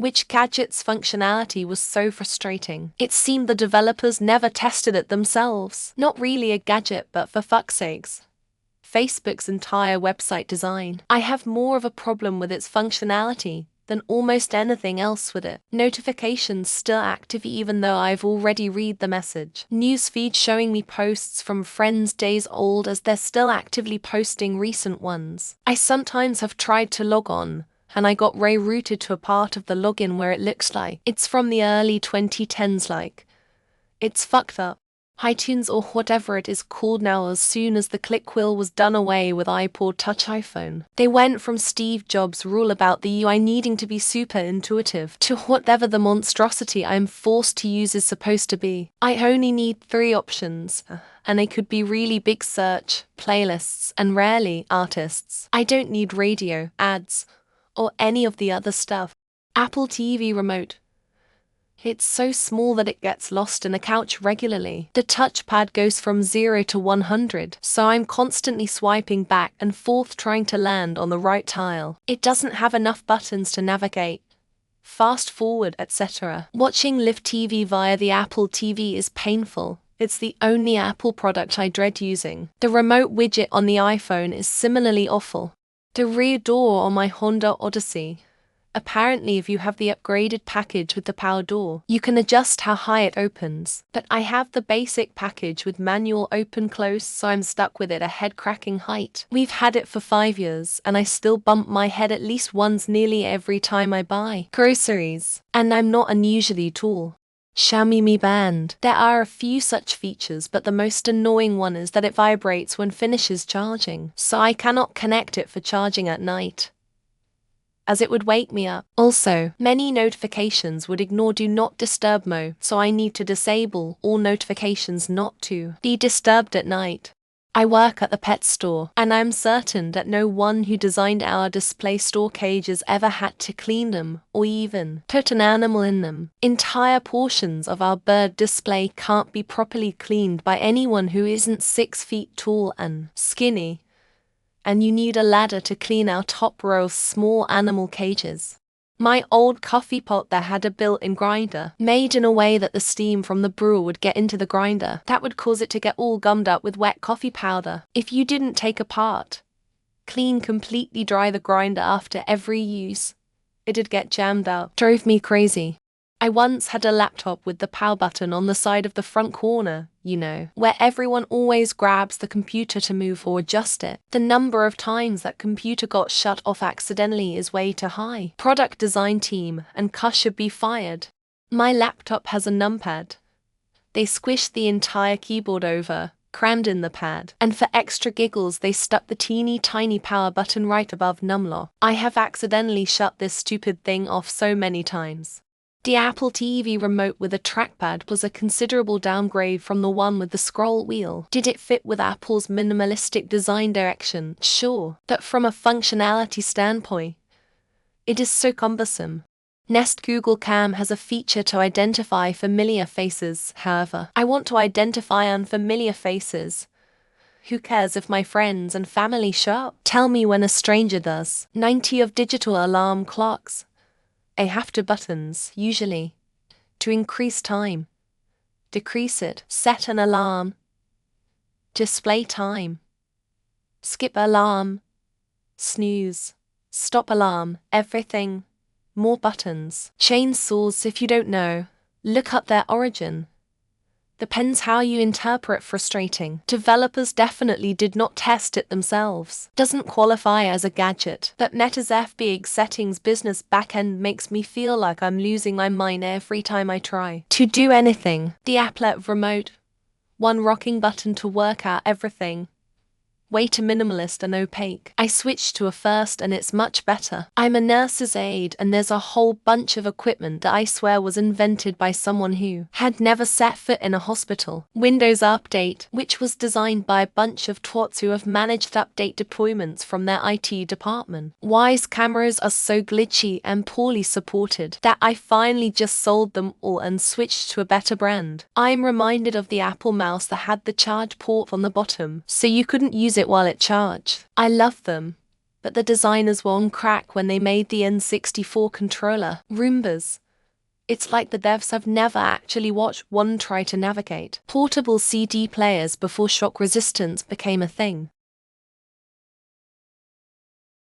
Which gadget's functionality was so frustrating. It seemed the developers never tested it themselves. Not really a gadget, but for fuck's sakes. Facebook's entire website design. I have more of a problem with its functionality than almost anything else with it. Notifications still active even though I've already read the message. Newsfeed showing me posts from friends days old as they're still actively posting recent ones. I sometimes have tried to log on, and I got rerouted to a part of the login where it looks like it's from the early 2010s like. It's fucked up. iTunes or whatever it is called now, as soon as the click wheel was done away with iPod Touch iPhone. They went from Steve Jobs' rule about the UI needing to be super intuitive to whatever the monstrosity I'm forced to use is supposed to be. I only need 3 options, and they could be really big: search, playlists, and rarely artists. I don't need radio, ads, or any of the other stuff. Apple TV remote. It's so small that it gets lost in a couch regularly. The touchpad goes from 0 to 100, so I'm constantly swiping back and forth trying to land on the right tile. It doesn't have enough buttons to navigate, fast forward, etc. Watching live TV via the Apple TV is painful. It's the only Apple product I dread using. The remote widget on the iPhone is similarly awful. The rear door on my Honda Odyssey. Apparently, if you have the upgraded package with the power door, you can adjust how high it opens. But I have the basic package with manual open-close, so I'm stuck with it at head-cracking height. We've had it for 5 years, and I still bump my head at least once nearly every time I buy groceries. And I'm not unusually tall. Xiaomi Mi Band. There are a few such features, but the most annoying one is that it vibrates when finishes charging, so I cannot connect it for charging at night, as it would wake me up. Also, many notifications would ignore Do Not Disturb mode, so I need to disable all notifications not to be disturbed at night. I work at the pet store, and I'm certain that no one who designed our display store cages ever had to clean them or even put an animal in them. Entire portions of our bird display can't be properly cleaned by anyone who isn't 6 feet tall and skinny. And you need a ladder to clean our top row of small animal cages. My old coffee pot that had a built-in grinder, made in a way that the steam from the brewer would get into the grinder. That would cause it to get all gummed up with wet coffee powder. If you didn't take apart, clean, completely dry the grinder after every use, it'd get jammed up. Drove me crazy. I once had a laptop with the power button on the side of the front corner, you know, where everyone always grabs the computer to move or adjust it. The number of times that computer got shut off accidentally is way too high. Product design team and cuss should be fired. My laptop has a numpad. They squished the entire keyboard over, crammed in the pad, and for extra giggles they stuck the teeny tiny power button right above numlock. I have accidentally shut this stupid thing off so many times. The Apple TV remote with a trackpad was a considerable downgrade from the one with the scroll wheel. Did it fit with Apple's minimalistic design direction? Sure, but from a functionality standpoint, it is so cumbersome. Nest Google Cam has a feature to identify familiar faces. However, I want to identify unfamiliar faces. Who cares if my friends and family show up? Tell me when a stranger does. 90 of digital alarm clocks. I have to buttons, usually, to increase time, decrease it, set an alarm, display time, skip alarm, snooze, stop alarm, everything, more buttons. Chainsaws, if you don't know, look up their origin. Depends how you interpret frustrating. Developers definitely did not test it themselves. Doesn't qualify as a gadget. But Meta's FBX settings business backend makes me feel like I'm losing my mind every time I try to do anything. The applet remote. One rocking button to work out everything. Way too minimalist and opaque. I switched to a first and it's much better. I'm a nurse's aide and there's a whole bunch of equipment that I swear was invented by someone who had never set foot in a hospital. Windows Update, which was designed by a bunch of twats who have managed update deployments from their IT department. Wise cameras are so glitchy and poorly supported that I finally just sold them all and switched to a better brand. I'm reminded of the Apple mouse that had the charge port on the bottom, so you couldn't use it while it charged. I love them. But the designers were on crack when they made the N64 controller, Roombas. It's like the devs have never actually watched one try to navigate portable CD players before shock resistance became a thing.